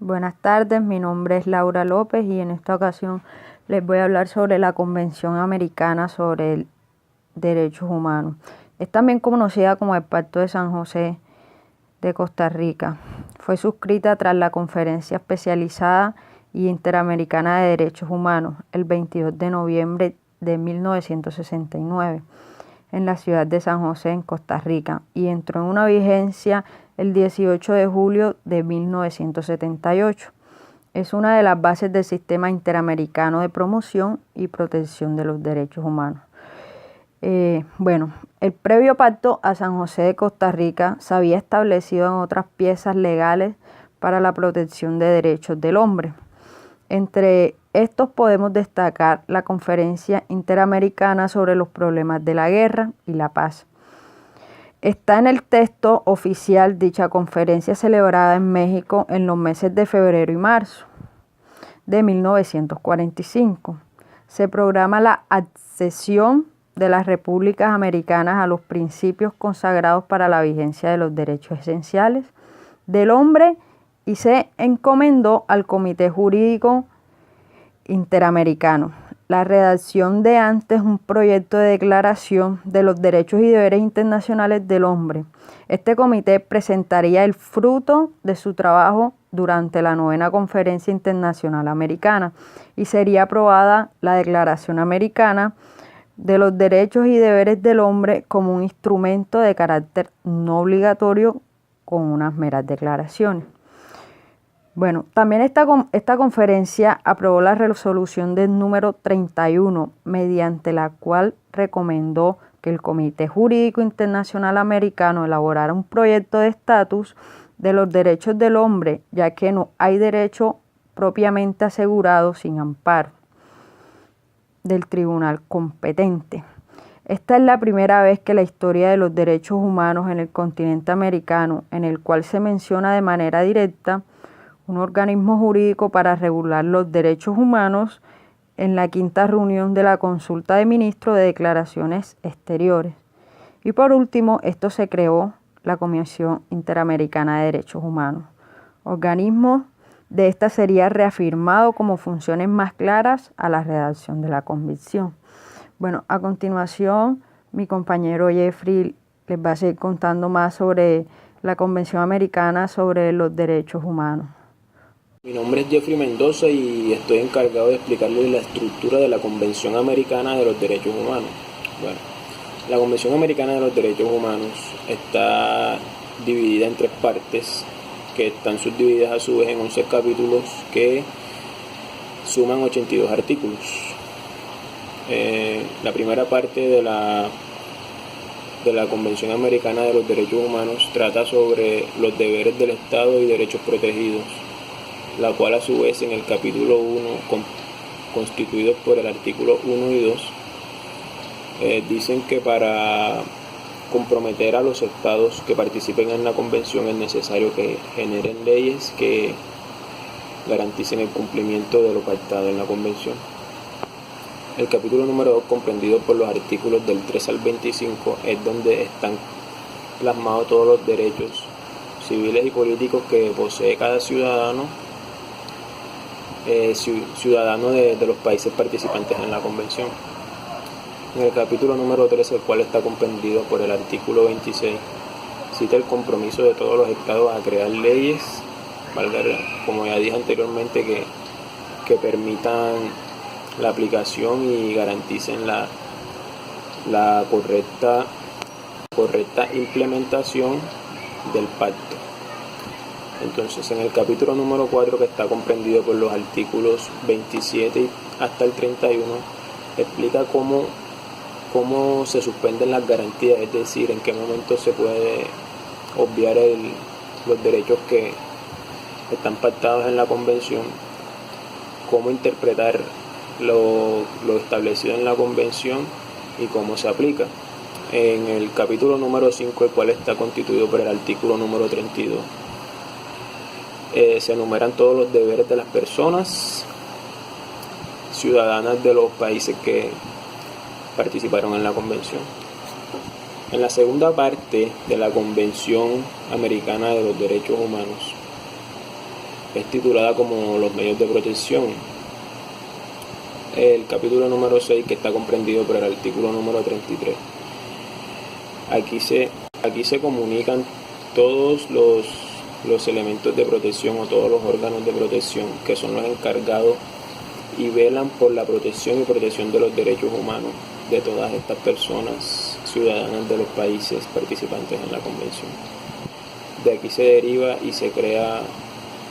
Buenas tardes, mi nombre es Laura López y en esta ocasión les voy a hablar sobre la Convención Americana sobre Derechos Humanos. Es también conocida como el Pacto de San José de Costa Rica. Fue suscrita tras la Conferencia Especializada y Interamericana de Derechos Humanos el 22 de noviembre de 1969 en la ciudad de San José, en Costa Rica, y entró en una vigencia el 18 de julio de 1978. Es una de las bases del Sistema Interamericano de Promoción y Protección de los Derechos Humanos. El previo pacto a San José de Costa Rica se había establecido en otras piezas legales para la protección de derechos del hombre. Entre estos podemos destacar la Conferencia Interamericana sobre los Problemas de la Guerra y la Paz. Está en el texto oficial dicha conferencia celebrada en México en los meses de febrero y marzo de 1945. Se programa la accesión de las repúblicas americanas a los principios consagrados para la vigencia de los derechos esenciales del hombre y se encomendó al Comité Jurídico Interamericano la redacción de antes un proyecto de declaración de los derechos y deberes internacionales del hombre. Este comité presentaría el fruto de su trabajo durante la 9ª Conferencia Internacional Americana y sería aprobada la Declaración Americana de los Derechos y Deberes del Hombre como un instrumento de carácter no obligatorio con unas meras declaraciones. También esta conferencia aprobó la resolución del número 31, mediante la cual recomendó que el Comité Jurídico Internacional Americano elaborara un proyecto de estatus de los derechos del hombre, ya que no hay derecho propiamente asegurado sin amparo del tribunal competente. Esta es la primera vez que la historia de los derechos humanos en el continente americano, en el cual se menciona de manera directa un organismo jurídico para regular los derechos humanos en la 5ª reunión de la Consulta de Ministros de Declaraciones Exteriores. Y por último, esto se creó la Comisión Interamericana de Derechos Humanos. Organismo de esta sería reafirmado como funciones más claras a la redacción de la convención. A continuación, mi compañero Jeffrey les va a seguir contando más sobre la Convención Americana sobre los Derechos Humanos. Mi nombre es Jeffrey Mendoza y estoy encargado de explicarles la estructura de la Convención Americana de los Derechos Humanos. La Convención Americana de los Derechos Humanos está dividida en 3 partes, que están subdivididas a su vez en 11 capítulos que suman 82 artículos. La primera parte de la Convención Americana de los Derechos Humanos trata sobre los deberes del Estado y derechos protegidos, la cual a su vez en el capítulo 1, constituido por el artículo 1 y 2, dicen que para comprometer a los estados que participen en la convención es necesario que generen leyes que garanticen el cumplimiento de lo pactado en la convención. El capítulo número 2, comprendido por los artículos del 3 al 25, es donde están plasmados todos los derechos civiles y políticos que posee cada ciudadano de los países participantes en la convención. En el capítulo número 3, el cual está comprendido por el artículo 26, cita el compromiso de todos los estados a crear leyes, como ya dije anteriormente, que permitan la aplicación y garanticen la correcta implementación del pacto. Entonces, en el capítulo número 4, que está comprendido por los artículos 27 hasta el 31, explica cómo se suspenden las garantías, es decir, en qué momento se puede obviar los derechos que están pactados en la convención, cómo interpretar lo establecido en la convención y cómo se aplica. En el capítulo número 5, el cual está constituido por el artículo número 32, se enumeran todos los deberes de las personas ciudadanas de los países que participaron en la convención. En la segunda parte de la Convención Americana de los Derechos Humanos es titulada como los medios de protección. El capítulo número 6, que está comprendido por el artículo número 33. Aquí se comunican todos los elementos de protección o todos los órganos de protección que son los encargados y velan por la protección y protección de los derechos humanos de todas estas personas ciudadanas de los países participantes en la convención. De aquí se deriva y se crea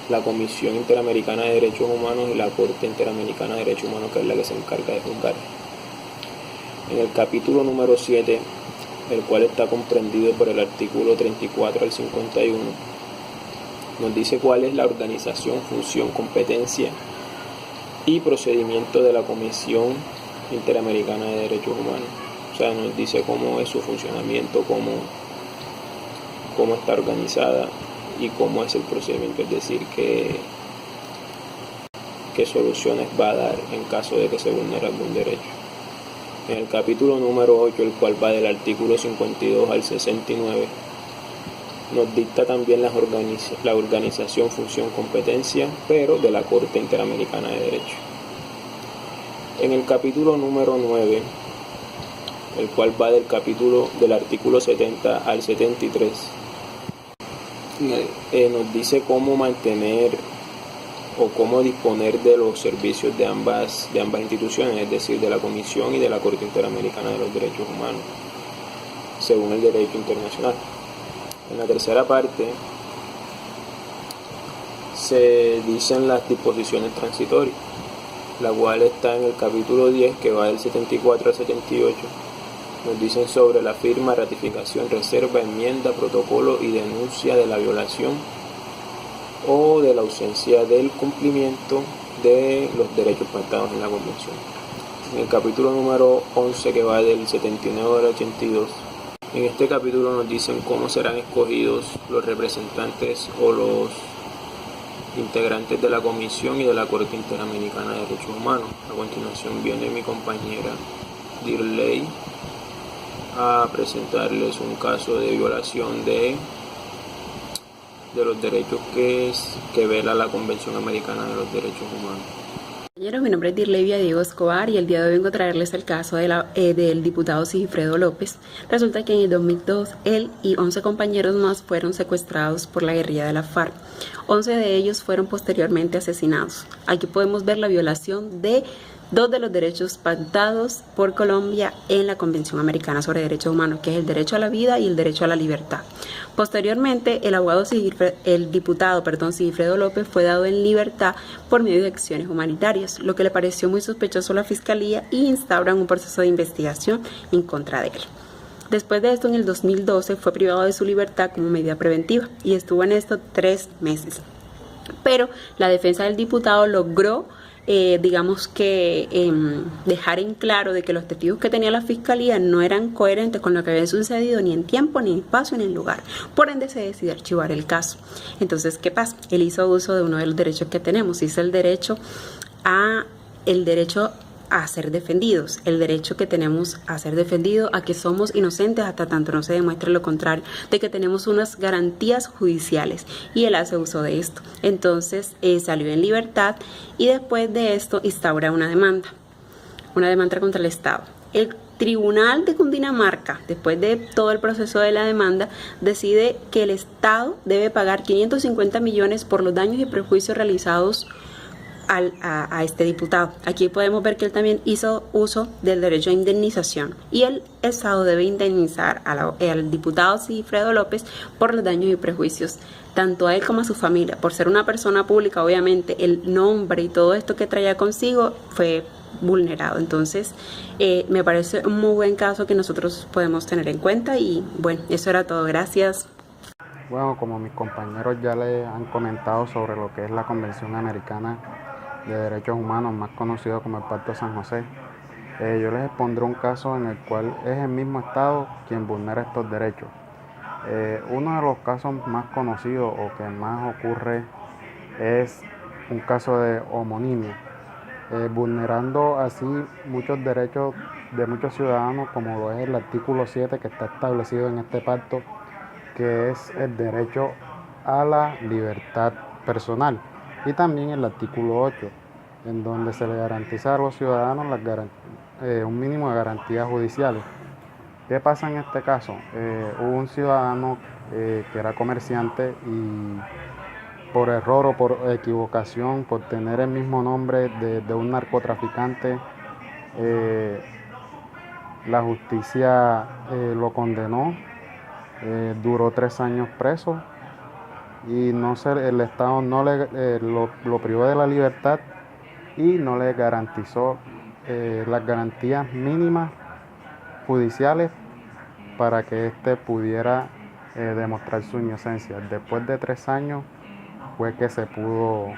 la Comisión Interamericana de Derechos Humanos y la Corte Interamericana de Derechos Humanos, que es la que se encarga de juzgar. En el capítulo número 7, el cual está comprendido por el artículo 34 al 51, nos dice cuál es la organización, función, competencia y procedimiento de la Comisión Interamericana de Derechos Humanos. O sea, nos dice cómo es su funcionamiento, cómo está organizada y cómo es el procedimiento, es decir, qué soluciones va a dar en caso de que se vulnere algún derecho. En el capítulo número 8, el cual va del artículo 52 al 69, nos dicta también la organización, función, competencia, pero de la Corte Interamericana de Derecho. En el capítulo número 9, el cual va del artículo 70 al 73, nos dice cómo mantener o cómo disponer de los servicios de ambas instituciones, es decir, de la Comisión y de la Corte Interamericana de los Derechos Humanos, según el derecho internacional. En la tercera parte se dicen las disposiciones transitorias, la cual está en el capítulo 10, que va del 74 al 78. Nos dicen sobre la firma, ratificación, reserva, enmienda, protocolo y denuncia de la violación o de la ausencia del cumplimiento de los derechos pactados en la Convención. En el capítulo número 11, que va del 79 al 82, en este capítulo nos dicen cómo serán escogidos los representantes o los integrantes de la Comisión y de la Corte Interamericana de Derechos Humanos. A continuación viene mi compañera Dirley a presentarles un caso de violación de los derechos que vela la Convención Americana de los Derechos Humanos. Mi nombre es Dirlevia Diego Escobar y el día de hoy vengo a traerles el caso del diputado Sigifredo López. Resulta que en el 2002 él y 11 compañeros más fueron secuestrados por la guerrilla de la FARC. 11 de ellos fueron posteriormente asesinados. Aquí podemos ver la violación de dos de los derechos pactados por Colombia en la Convención Americana sobre Derechos Humanos, que es el derecho a la vida y el derecho a la libertad. Posteriormente, el diputado Sigifredo López fue dado en libertad por medio de acciones humanitarias, lo que le pareció muy sospechoso a la Fiscalía y instauran un proceso de investigación en contra de él. Después de esto, en el 2012, fue privado de su libertad como medida preventiva y estuvo en esto 3 meses. Pero la defensa del diputado logró dejar en claro de que los testigos que tenía la Fiscalía no eran coherentes con lo que había sucedido ni en tiempo, ni en espacio, ni en lugar. Por ende se decidió archivar el caso. Entonces, ¿qué pasa? Él hizo uso de uno de los derechos que tenemos, hizo el derecho a ser defendidos, el derecho que tenemos a ser defendidos, a que somos inocentes hasta tanto no se demuestre lo contrario, de que tenemos unas garantías judiciales, y él hace uso de esto. Entonces salió en libertad y después de esto instaura una demanda contra el Estado. El Tribunal de Cundinamarca, después de todo el proceso de la demanda, decide que el Estado debe pagar 550 millones por los daños y perjuicios realizados a este diputado. Aquí podemos ver que él también hizo uso del derecho a indemnización y el Estado debe indemnizar al diputado Sigifredo López por los daños y prejuicios, tanto a él como a su familia. Por ser una persona pública, obviamente el nombre y todo esto que traía consigo fue vulnerado. Entonces me parece un muy buen caso que nosotros podemos tener en cuenta y bueno, eso era todo. Gracias. Bueno, como mis compañeros ya les han comentado sobre lo que es la Convención Americana de Derechos Humanos, más conocido como el Pacto de San José, yo les expondré un caso en el cual es el mismo Estado quien vulnera estos derechos. Uno de los casos más conocidos o que más ocurre es un caso de homonimia, vulnerando así muchos derechos de muchos ciudadanos, como lo es el artículo 7 que está establecido en este pacto, que es el derecho a la libertad personal. Y también el artículo 8, en donde se le garantiza a los ciudadanos un mínimo de garantías judiciales. ¿Qué pasa en este caso? Hubo un ciudadano que era comerciante y por error o por equivocación, por tener el mismo nombre de un narcotraficante, la justicia lo condenó, duró 3 años preso y el Estado lo privó de la libertad y no le garantizó las garantías mínimas judiciales para que éste pudiera demostrar su inocencia. Después de 3 años fue que se pudo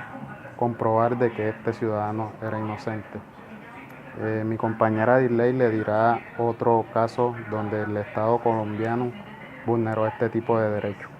comprobar de que este ciudadano era inocente. Mi compañera Dirley le dirá otro caso donde el Estado colombiano vulneró este tipo de derechos.